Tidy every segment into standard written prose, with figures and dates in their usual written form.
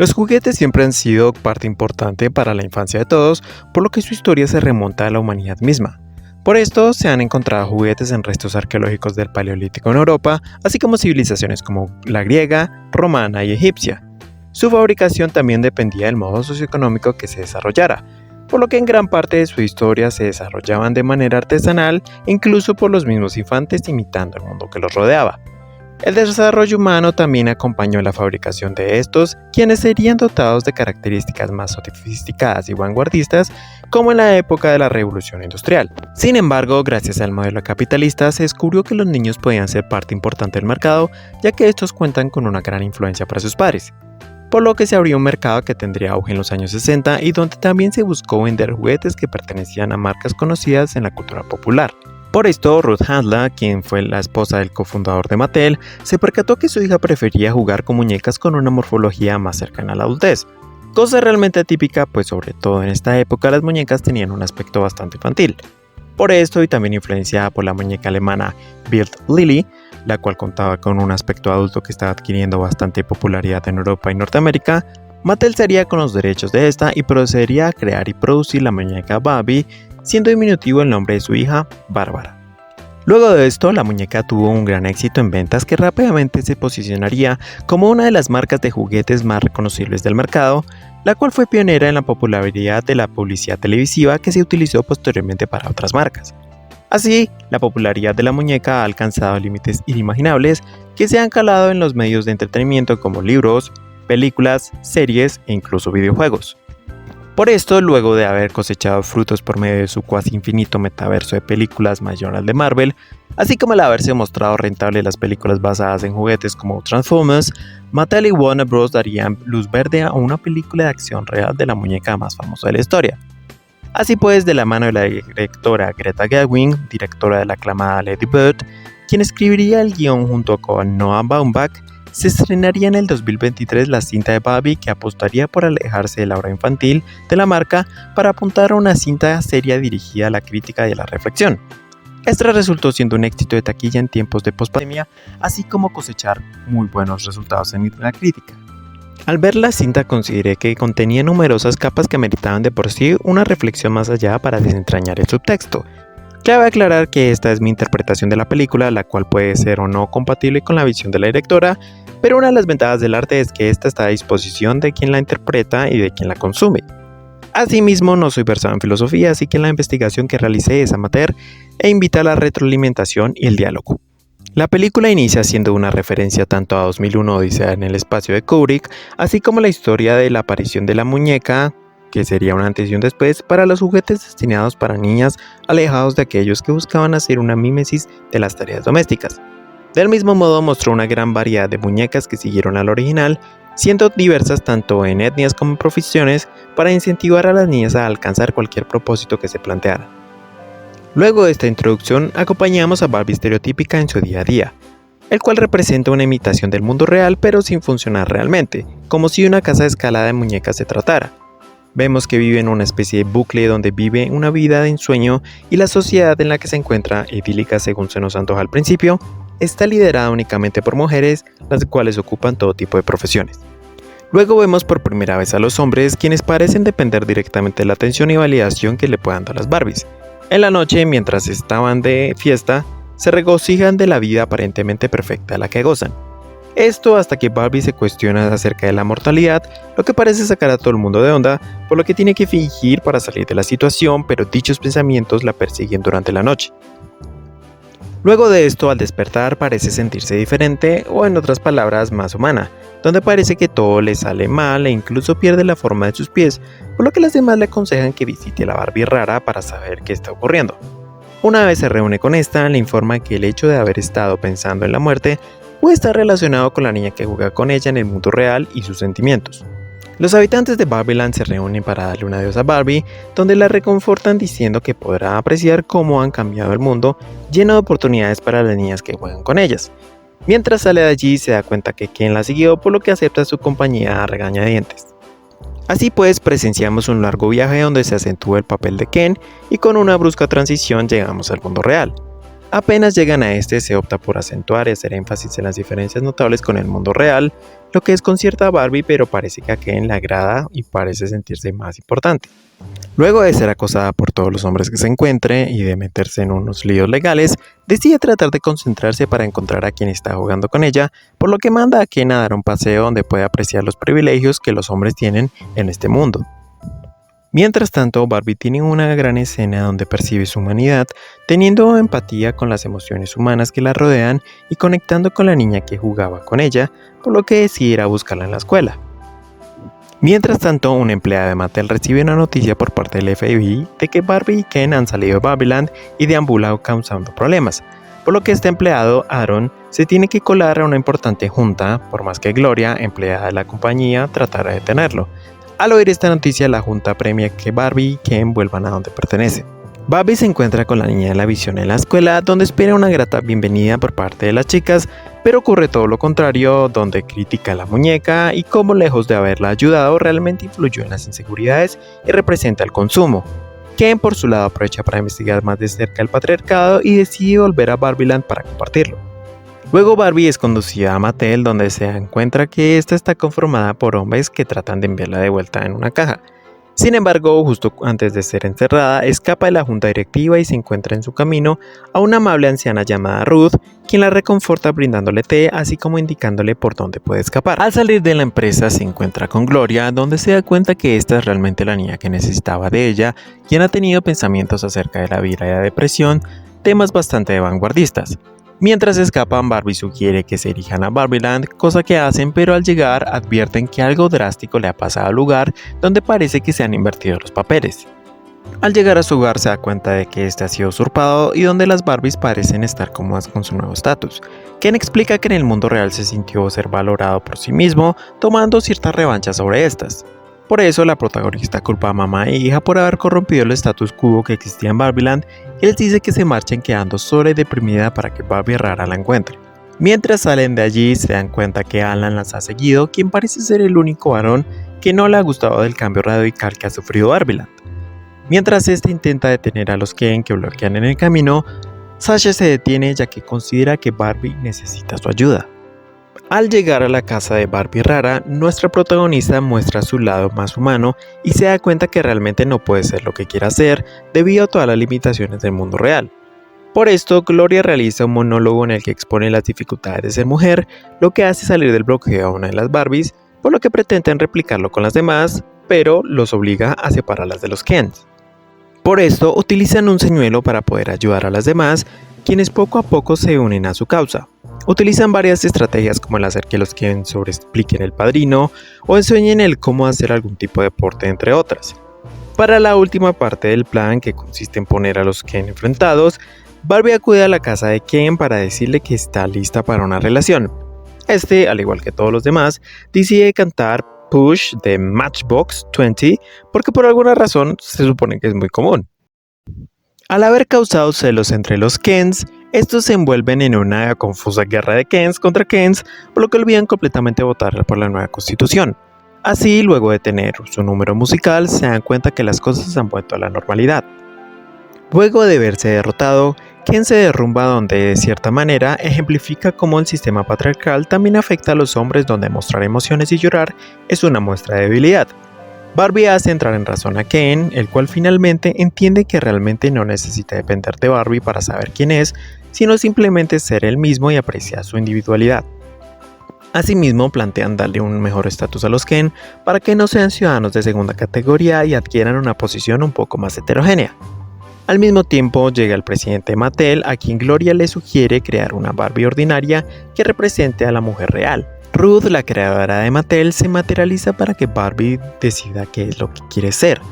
Los juguetes siempre han sido parte importante para la infancia de todos, por lo que su historia se remonta a la humanidad misma. Por esto se han encontrado juguetes en restos arqueológicos del Paleolítico en Europa, así como civilizaciones como la griega, romana y egipcia. Su fabricación también dependía del modo socioeconómico que se desarrollara, por lo que en gran parte de su historia se desarrollaban de manera artesanal, incluso por los mismos infantes imitando el mundo que los rodeaba. El desarrollo humano también acompañó la fabricación de estos, quienes serían dotados de características más sofisticadas y vanguardistas, como en la época de la Revolución Industrial. Sin embargo, gracias al modelo capitalista, se descubrió que los niños podían ser parte importante del mercado, ya que estos cuentan con una gran influencia para sus padres. Por lo que se abrió un mercado que tendría auge en los años 60 y donde también se buscó vender juguetes que pertenecían a marcas conocidas en la cultura popular. Por esto, Ruth Handler, quien fue la esposa del cofundador de Mattel, se percató que su hija prefería jugar con muñecas con una morfología más cercana a la adultez. Cosa realmente atípica, pues sobre todo en esta época las muñecas tenían un aspecto bastante infantil. Por esto, y también influenciada por la muñeca alemana Build Lily, la cual contaba con un aspecto adulto que estaba adquiriendo bastante popularidad en Europa y Norteamérica, Mattel se haría con los derechos de esta y procedería a crear y producir la muñeca Barbie, siendo diminutivo el nombre de su hija, Bárbara. Luego de esto, la muñeca tuvo un gran éxito en ventas que rápidamente se posicionaría como una de las marcas de juguetes más reconocibles del mercado, la cual fue pionera en la popularidad de la publicidad televisiva que se utilizó posteriormente para otras marcas. Así, la popularidad de la muñeca ha alcanzado límites inimaginables que se han calado en los medios de entretenimiento como libros, películas, series e incluso videojuegos. Por esto, luego de haber cosechado frutos por medio de su cuasi infinito metaverso de películas mayor al de Marvel, así como el haberse mostrado rentable las películas basadas en juguetes como Transformers, Mattel y Warner Bros. Darían luz verde a una película de acción real de la muñeca más famosa de la historia. Así pues, de la mano de la directora Greta Gerwig, directora de la aclamada Lady Bird, quien escribiría el guión junto con Noah Baumbach, se estrenaría en el 2023 la cinta de Barbie que apostaría por alejarse de la obra infantil de la marca para apuntar a una cinta seria dirigida a la crítica y a la reflexión. Esta resultó siendo un éxito de taquilla en tiempos de pospandemia, así como cosechar muy buenos resultados en la crítica. Al ver la cinta consideré que contenía numerosas capas que meritaban de por sí una reflexión más allá para desentrañar el subtexto. Cabe aclarar que esta es mi interpretación de la película, la cual puede ser o no compatible con la visión de la directora, pero una de las ventajas del arte es que esta está a disposición de quien la interpreta y de quien la consume. Asimismo, no soy versado en filosofía, así que la investigación que realicé es amateur e invita a la retroalimentación y el diálogo. La película inicia siendo una referencia tanto a 2001 Odisea en el espacio de Kubrick, así como la historia de la aparición de la muñeca, que sería un antes y un después para los juguetes destinados para niñas alejados de aquellos que buscaban hacer una mímesis de las tareas domésticas. Del mismo modo mostró una gran variedad de muñecas que siguieron al original, siendo diversas tanto en etnias como en profesiones para incentivar a las niñas a alcanzar cualquier propósito que se planteara. Luego de esta introducción acompañamos a Barbie estereotípica en su día a día, el cual representa una imitación del mundo real pero sin funcionar realmente, como si una casa de escalada de muñecas se tratara. Vemos que vive en una especie de bucle donde vive una vida de ensueño y la sociedad en la que se encuentra, idílica según se nos antoja al principio, está liderada únicamente por mujeres, las cuales ocupan todo tipo de profesiones. Luego vemos por primera vez a los hombres, quienes parecen depender directamente de la atención y validación que le puedan dar las Barbies. En la noche, mientras estaban de fiesta, se regocijan de la vida aparentemente perfecta a la que gozan. Esto hasta que Barbie se cuestiona acerca de la mortalidad, lo que parece sacar a todo el mundo de onda, por lo que tiene que fingir para salir de la situación, pero dichos pensamientos la persiguen durante la noche. Luego de esto, al despertar parece sentirse diferente, o en otras palabras, más humana, donde parece que todo le sale mal e incluso pierde la forma de sus pies, por lo que las demás le aconsejan que visite a la Barbie rara para saber qué está ocurriendo. Una vez se reúne con esta, le informa que el hecho de haber estado pensando en la muerte puede estar relacionado con la niña que juega con ella en el mundo real y sus sentimientos. Los habitantes de Barbieland se reúnen para darle un adiós a Barbie, donde la reconfortan diciendo que podrá apreciar cómo han cambiado el mundo, lleno de oportunidades para las niñas que juegan con ellas. Mientras sale de allí se da cuenta que Ken la siguió, por lo que acepta su compañía a regañadientes. Así pues, presenciamos un largo viaje donde se acentúa el papel de Ken y con una brusca transición llegamos al mundo real. Apenas llegan a este, se opta por acentuar y hacer énfasis en las diferencias notables con el mundo real, lo que desconcierta a Barbie, pero parece que a Ken le agrada y parece sentirse más importante. Luego de ser acosada por todos los hombres que se encuentre y de meterse en unos líos legales, decide tratar de concentrarse para encontrar a quien está jugando con ella, por lo que manda a Ken a dar un paseo donde puede apreciar los privilegios que los hombres tienen en este mundo. Mientras tanto, Barbie tiene una gran escena donde percibe su humanidad, teniendo empatía con las emociones humanas que la rodean y conectando con la niña que jugaba con ella, por lo que decide ir a buscarla en la escuela. Mientras tanto, una empleada de Mattel recibe una noticia por parte del FBI de que Barbie y Ken han salido de Barbieland y deambulan causando problemas, por lo que este empleado, Aaron, se tiene que colar a una importante junta, por más que Gloria, empleada de la compañía, tratara de detenerlo. Al oír esta noticia, la junta premia que Barbie y Ken vuelvan a donde pertenecen. Barbie se encuentra con la niña de la visión en la escuela, donde espera una grata bienvenida por parte de las chicas, pero ocurre todo lo contrario, donde critica a la muñeca y cómo lejos de haberla ayudado realmente influyó en las inseguridades y representa el consumo. Ken por su lado aprovecha para investigar más de cerca el patriarcado y decide volver a Barbieland para compartirlo. Luego Barbie es conducida a Mattel, donde se encuentra que esta está conformada por hombres que tratan de enviarla de vuelta en una caja. Sin embargo, justo antes de ser encerrada, escapa de la junta directiva y se encuentra en su camino a una amable anciana llamada Ruth, quien la reconforta brindándole té, así como indicándole por dónde puede escapar. Al salir de la empresa se encuentra con Gloria, donde se da cuenta que esta es realmente la niña que necesitaba de ella, quien ha tenido pensamientos acerca de la vida y la depresión, temas bastante vanguardistas. Mientras escapan, Barbie sugiere que se dirijan a Barbieland, cosa que hacen, pero al llegar advierten que algo drástico le ha pasado al lugar donde parece que se han invertido los papeles. Al llegar a su hogar se da cuenta de que este ha sido usurpado y donde las Barbies parecen estar cómodas con su nuevo estatus. Ken explica que en el mundo real se sintió ser valorado por sí mismo, tomando cierta revancha sobre estas. Por eso la protagonista culpa a mamá e hija por haber corrompido el status quo que existía en Barbieland y les dice que se marchen quedando sola y deprimida para que Barbie rara la encuentre. Mientras salen de allí se dan cuenta que Alan las ha seguido, quien parece ser el único varón que no le ha gustado del cambio radical que ha sufrido Barbieland. Mientras este intenta detener a los Ken que bloquean en el camino, Sasha se detiene ya que considera que Barbie necesita su ayuda. Al llegar a la casa de Barbie rara, nuestra protagonista muestra su lado más humano y se da cuenta que realmente no puede ser lo que quiere hacer debido a todas las limitaciones del mundo real. Por esto, Gloria realiza un monólogo en el que expone las dificultades de ser mujer, lo que hace salir del bloqueo a una de las Barbies, por lo que pretenden replicarlo con las demás, pero los obliga a separarlas de los Kens. Por esto, utilizan un señuelo para poder ayudar a las demás, quienes poco a poco se unen a su causa. Utilizan varias estrategias como el hacer que los Ken sobreexpliquen el padrino o enseñen el cómo hacer algún tipo de deporte, entre otras. Para la última parte del plan, que consiste en poner a los Ken enfrentados, Barbie acude a la casa de Ken para decirle que está lista para una relación. Este, al igual que todos los demás, decide cantar Push de Matchbox 20 porque por alguna razón se supone que es muy común. Al haber causado celos entre los Kens, estos se envuelven en una confusa guerra de Kens contra Kens, por lo que olvidan completamente votar por la nueva constitución. Así, luego de tener su número musical, se dan cuenta que las cosas han vuelto a la normalidad. Luego de verse derrotado, Ken se derrumba donde de cierta manera ejemplifica cómo el sistema patriarcal también afecta a los hombres, donde mostrar emociones y llorar es una muestra de debilidad. Barbie hace entrar en razón a Ken, el cual finalmente entiende que realmente no necesita depender de Barbie para saber quién es, sino simplemente ser él mismo y apreciar su individualidad. Asimismo, plantean darle un mejor estatus a los Ken para que no sean ciudadanos de segunda categoría y adquieran una posición un poco más heterogénea. Al mismo tiempo, llega el presidente Mattel, a quien Gloria le sugiere crear una Barbie ordinaria que represente a la mujer real. Ruth, la creadora de Mattel, se materializa para que Barbie decida qué es lo que quiere ser,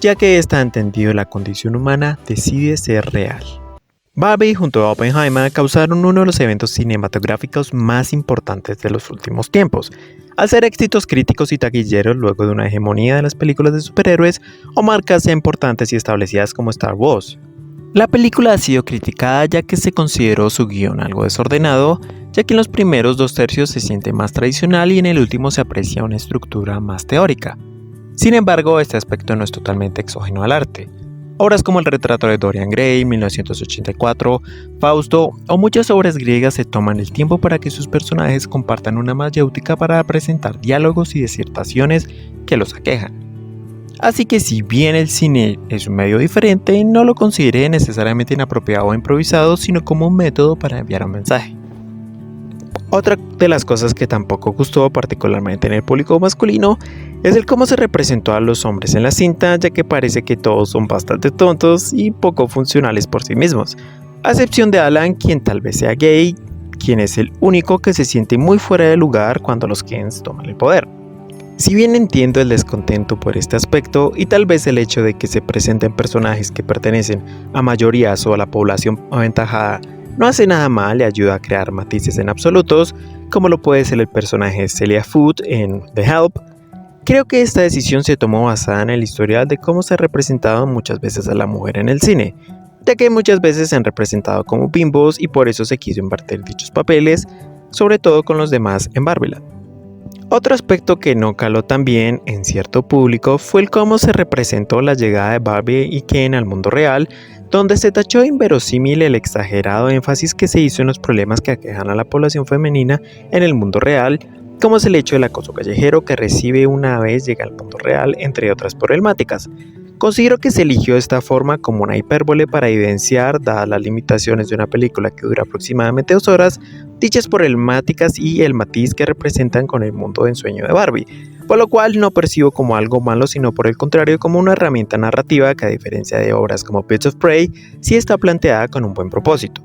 ya que está entendido la condición humana, decide ser real. Barbie junto a Oppenheimer causaron uno de los eventos cinematográficos más importantes de los últimos tiempos, al ser éxitos críticos y taquilleros luego de una hegemonía de las películas de superhéroes o marcas ya importantes y establecidas como Star Wars. La película ha sido criticada ya que se consideró su guión algo desordenado, ya que en los primeros 2/3 se siente más tradicional y en el último se aprecia una estructura más teórica. Sin embargo, este aspecto no es totalmente exógeno al arte. Obras como El retrato de Dorian Gray, 1984, Fausto o muchas obras griegas se toman el tiempo para que sus personajes compartan una mayéutica para presentar diálogos y disertaciones que los aquejan. Así que si bien el cine es un medio diferente, no lo consideré necesariamente inapropiado o improvisado, sino como un método para enviar un mensaje. Otra de las cosas que tampoco gustó particularmente en el público masculino es el cómo se representó a los hombres en la cinta, ya que parece que todos son bastante tontos y poco funcionales por sí mismos, a excepción de Alan, quien tal vez sea gay, quien es el único que se siente muy fuera de lugar cuando los Kens toman el poder. Si bien entiendo el descontento por este aspecto y tal vez el hecho de que se presenten personajes que pertenecen a mayorías o a la población aventajada no hace nada mal y ayuda a crear matices en absolutos, como lo puede ser el personaje Celia Food en The Help, creo que esta decisión se tomó basada en el historial de cómo se ha representado muchas veces a la mujer en el cine, ya que muchas veces se han representado como bimbos y por eso se quiso invertir dichos papeles, sobre todo con los demás en Barbieland. Otro aspecto que no caló tan bien en cierto público fue el cómo se representó la llegada de Barbie y Ken al mundo real, donde se tachó de inverosímil el exagerado énfasis que se hizo en los problemas que aquejan a la población femenina en el mundo real, como es el hecho del acoso callejero que recibe una vez llega al mundo real, entre otras problemáticas. Considero que se eligió de esta forma como una hipérbole para evidenciar, dadas las limitaciones de una película que dura aproximadamente 2 horas, dichas problemáticas y el matiz que representan con el mundo de ensueño de Barbie, por lo cual no percibo como algo malo, sino por el contrario como una herramienta narrativa que, a diferencia de obras como Birds of Prey, sí está planteada con un buen propósito.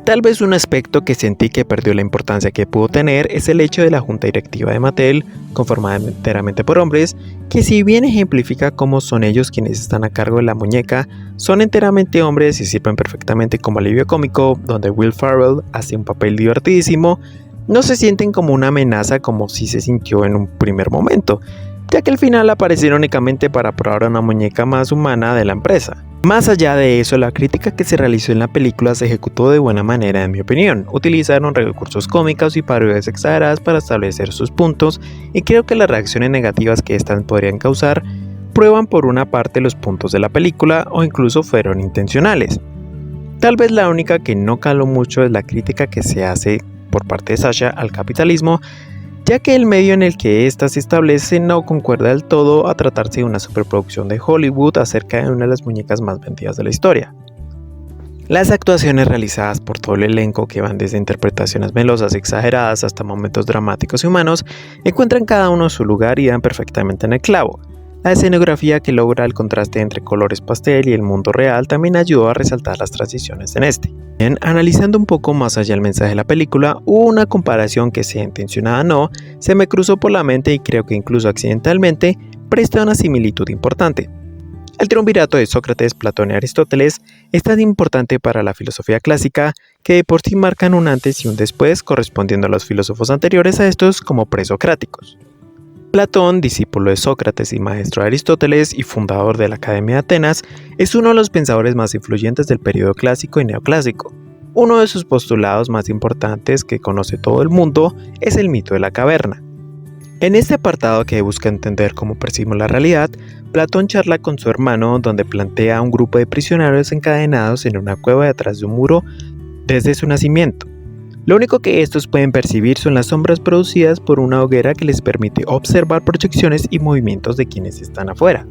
Tal vez un aspecto que sentí que perdió la importancia que pudo tener es el hecho de la junta directiva de Mattel, conformada enteramente por hombres, que si bien ejemplifica cómo son ellos quienes están a cargo de la muñeca, son enteramente hombres y sirven perfectamente como alivio cómico, donde Will Ferrell hace un papel divertidísimo, no se sienten como una amenaza como si se sintió en un primer momento, ya que al final aparecieron únicamente para probar una muñeca más humana de la empresa. Más allá de eso, la crítica que se realizó en la película se ejecutó de buena manera en mi opinión. Utilizaron recursos cómicos y parodias exageradas para establecer sus puntos y creo que las reacciones negativas que estas podrían causar prueban por una parte los puntos de la película o incluso fueron intencionales. Tal vez la única que no caló mucho es la crítica que se hace por parte de Sasha al capitalismo, ya que el medio en el que ésta se establece no concuerda del todo a tratarse de una superproducción de Hollywood acerca de una de las muñecas más vendidas de la historia. Las actuaciones realizadas por todo el elenco, que van desde interpretaciones melosas y exageradas hasta momentos dramáticos y humanos, encuentran cada uno su lugar y dan perfectamente en el clavo. La escenografía que logra el contraste entre colores pastel y el mundo real también ayudó a resaltar las transiciones en este. Bien, analizando un poco más allá el mensaje de la película, hubo una comparación que, sea intencionada o no, se me cruzó por la mente y creo que incluso accidentalmente presta una similitud importante. El triunvirato de Sócrates, Platón y Aristóteles es tan importante para la filosofía clásica que de por sí marcan un antes y un después, correspondiendo a los filósofos anteriores a estos como presocráticos. Platón, discípulo de Sócrates y maestro de Aristóteles y fundador de la Academia de Atenas, es uno de los pensadores más influyentes del periodo clásico y neoclásico. Uno de sus postulados más importantes que conoce todo el mundo es el mito de la caverna. En este apartado, que busca entender cómo percibimos la realidad, Platón charla con su hermano, donde plantea a un grupo de prisioneros encadenados en una cueva detrás de un muro desde su nacimiento. Lo único que estos pueden percibir son las sombras producidas por una hoguera que les permite observar proyecciones y movimientos de quienes están afuera.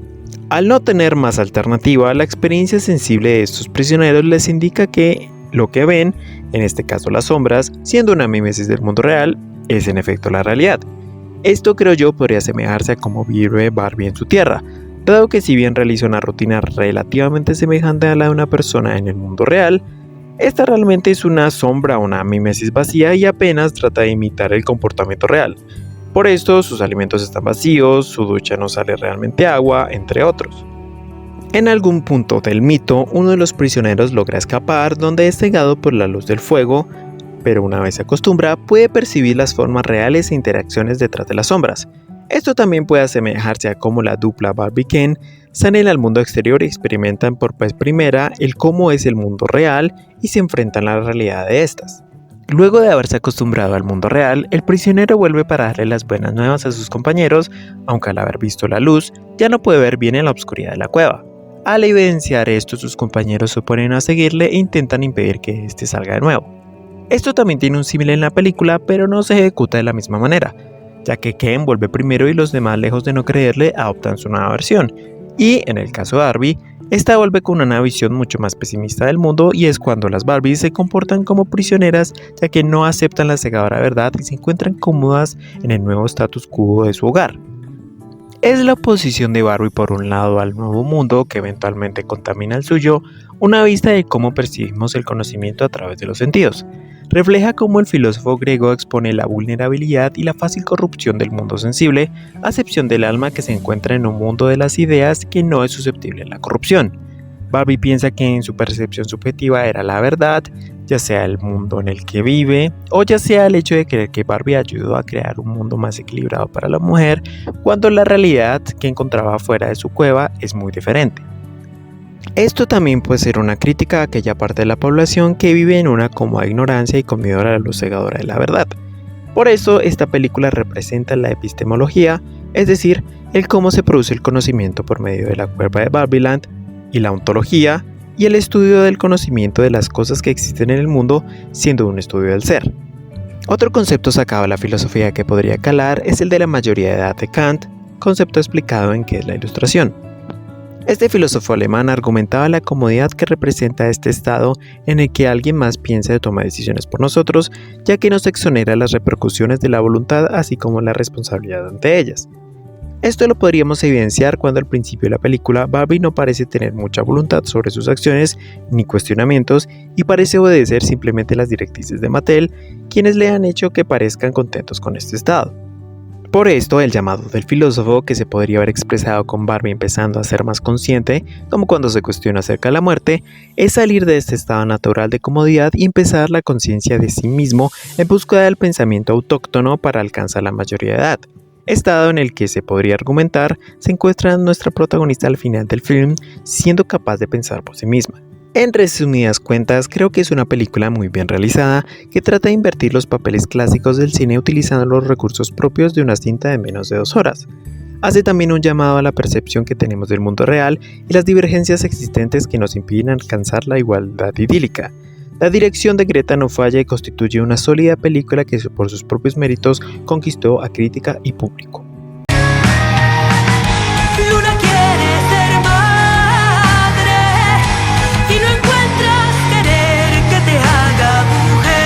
Al no tener más alternativa, la experiencia sensible de estos prisioneros les indica que lo que ven, en este caso las sombras, siendo una mímesis del mundo real, es en efecto la realidad. Esto, creo yo, podría asemejarse a cómo vive Barbie en su tierra, dado que si bien realiza una rutina relativamente semejante a la de una persona en el mundo real, esta realmente es una sombra o una mímesis vacía y apenas trata de imitar el comportamiento real. Por esto, sus alimentos están vacíos, su ducha no sale realmente agua, entre otros. En algún punto del mito, uno de los prisioneros logra escapar, donde es cegado por la luz del fuego, pero una vez se acostumbra, puede percibir las formas reales e interacciones detrás de las sombras. Esto también puede asemejarse a cómo la dupla Barbie-Ken salen al mundo exterior y experimentan por vez primera el cómo es el mundo real y se enfrentan a la realidad de estas. Luego de haberse acostumbrado al mundo real, el prisionero vuelve para darle las buenas nuevas a sus compañeros, aunque al haber visto la luz, ya no puede ver bien en la oscuridad de la cueva. Al evidenciar esto, sus compañeros se oponen a seguirle e intentan impedir que éste salga de nuevo. Esto también tiene un símil en la película, pero no se ejecuta de la misma manera, ya que Ken vuelve primero y los demás, lejos de no creerle, adoptan su nueva versión. Y en el caso de Barbie, esta vuelve con una visión mucho más pesimista del mundo, y es cuando las Barbies se comportan como prisioneras, ya que no aceptan la cegadora verdad y se encuentran cómodas en el nuevo status quo de su hogar. Es la oposición de Barbie por un lado al nuevo mundo que eventualmente contamina el suyo, una vista de cómo percibimos el conocimiento a través de los sentidos. Refleja cómo el filósofo griego expone la vulnerabilidad y la fácil corrupción del mundo sensible, a excepción del alma que se encuentra en un mundo de las ideas que no es susceptible a la corrupción. Barbie piensa que en su percepción subjetiva era la verdad, ya sea el mundo en el que vive, o ya sea el hecho de creer que Barbie ayudó a crear un mundo más equilibrado para la mujer, cuando la realidad que encontraba fuera de su cueva es muy diferente. Esto también puede ser una crítica a aquella parte de la población que vive en una cómoda ignorancia y con miedo a la luz cegadora de la verdad. Por eso, esta película representa la epistemología, es decir, el cómo se produce el conocimiento por medio de la cueva de Barbieland, y la ontología, y el estudio del conocimiento de las cosas que existen en el mundo, siendo un estudio del ser. Otro concepto sacado de la filosofía que podría calar es el de la mayoría de edad de Kant, concepto explicado en qué es la ilustración. Este filósofo alemán argumentaba la comodidad que representa este estado en el que alguien más piensa y toma decisiones por nosotros, ya que nos exonera las repercusiones de la voluntad así como la responsabilidad ante ellas. Esto lo podríamos evidenciar cuando al principio de la película Barbie no parece tener mucha voluntad sobre sus acciones ni cuestionamientos y parece obedecer simplemente las directrices de Mattel, quienes le han hecho que parezcan contentos con este estado. Por esto, el llamado del filósofo, que se podría haber expresado con Barbie empezando a ser más consciente, como cuando se cuestiona acerca de la muerte, es salir de este estado natural de comodidad y empezar la conciencia de sí mismo en búsqueda del pensamiento autóctono para alcanzar la mayoría de edad. Estado en el que se podría argumentar se encuentra nuestra protagonista al final del film siendo capaz de pensar por sí misma. En resumidas cuentas, creo que es una película muy bien realizada que trata de invertir los papeles clásicos del cine utilizando los recursos propios de una cinta de menos de 2 horas. Hace también un llamado a la percepción que tenemos del mundo real y las divergencias existentes que nos impiden alcanzar la igualdad idílica. La dirección de Greta no falla y constituye una sólida película que por sus propios méritos conquistó a crítica y público.